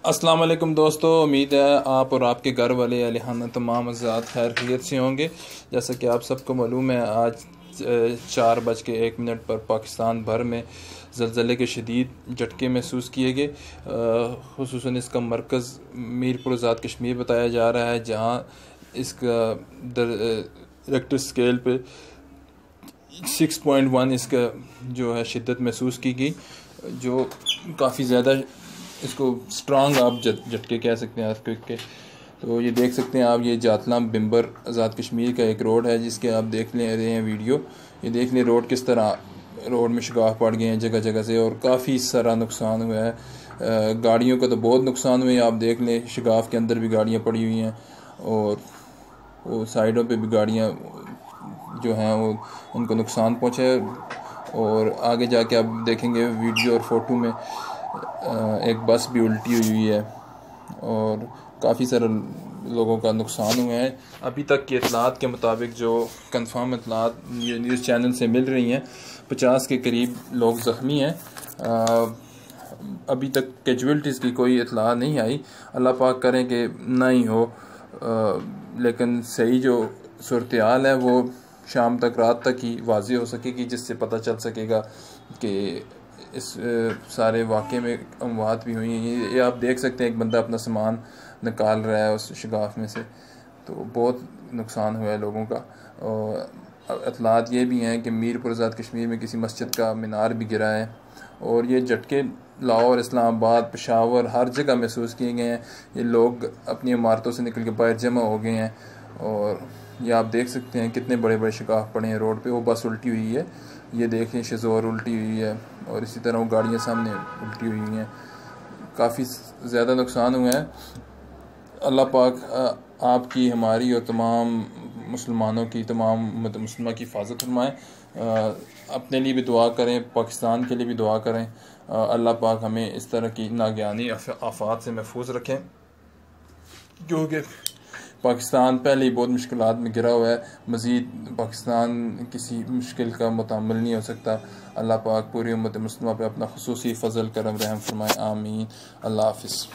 अस्सलाम वालेकुम दोस्तों, उम्मीद है आप और आपके घर वाले अहलियाना तमाम आज़ाद खैर खैरियत से होंगे। जैसा कि आप सबको मालूम है, आज 4:01 पर पाकिस्तान भर में ज़लज़ले के शदीद झटके महसूस किए गए। खुसूसन इसका मरकज़ मीरपुर आज़ाद कश्मीर बताया जा रहा है, जहाँ इसका रेक्टर स्केल पे 6.1 इसका जो है शिद्दत महसूस की गई, जो काफ़ी ज़्यादा इसको स्ट्रांग आप झटके कह सकते हैं अर्थक्वेक के। तो ये देख सकते हैं आप, ये जातलाम बिम्बर आज़ाद कश्मीर का एक रोड है, जिसके आप देख ले रहे हैं वीडियो। ये देख लें रोड किस तरह, रोड में शगाफ पड़ गए हैं जगह जगह से, और काफ़ी सारा नुकसान हुआ है। गाड़ियों का तो बहुत नुकसान हुए, आप देख लें शगाफ के अंदर भी गाड़ियाँ पड़ी हुई हैं, और वो साइडों पे भी गाड़ियाँ जो हैं वो उनको नुकसान पहुँचा है। और आगे जाके आप देखेंगे वीडियो और फ़ोटो में एक बस भी उल्टी हुई है, और काफ़ी सारे लोगों का नुकसान हुआ है। अभी तक की इतलात के मुताबिक, जो कंफर्म इतलात ये न्यूज़ चैनल से मिल रही हैं, 50 के करीब लोग ज़ख्मी हैं। अभी तक कैजुअल्टीज़ की कोई इतला नहीं आई, अल्लाह पाक करें कि ना ही हो। लेकिन सही जो सूरत हाल है वो शाम तक, रात तक ही वाज़ेह हो सकेगी, जिससे पता चल सकेगा कि इस सारे वाक़े में अमवात भी हुई हैं। ये आप देख सकते हैं, एक बंदा अपना सामान निकाल रहा है उस शगाफ में से, तो बहुत नुकसान हुआ है लोगों का। और इतलात ये भी हैं कि मीरपुर आज़ाद कश्मीर में किसी मस्जिद का मीनार भी गिरा है, और ये झटके लाहौर, इस्लामाबाद, पेशावर हर जगह महसूस किए गए हैं। ये लोग अपनी इमारतों से निकल के बाहर जमा हो गए हैं, और ये आप देख सकते हैं कितने बड़े बड़े शिकाफ पड़े हैं रोड पे। वो बस उल्टी हुई है, ये देखें शेज़ोर उल्टी हुई है, और इसी तरह वो गाड़ियाँ सामने उल्टी हुई हैं। काफ़ी ज़्यादा नुकसान हुआ है। अल्लाह पाक आपकी, हमारी और तमाम मुसलमानों की, तमाम मुस्लिमा की हिफाजत फरमाएँ। अपने लिए भी दुआ करें, पाकिस्तान के लिए भी दुआ करें। अल्लाह पाक हमें इस तरह की नागयानी आफ़ात से महफूज रखें, क्योंकि पाकिस्तान पहले ही बहुत मुश्किलात में गिरा हुआ है। मज़ीद पाकिस्तान किसी मुश्किल का मुतामिल नहीं हो सकता। अल्लाह पाक पूरी उम्मत मुस्लिमा पे अपना खुसूसी फ़ज़ल करम रहम फरमाए, आमीन। अल्लाह हाफ़िज़।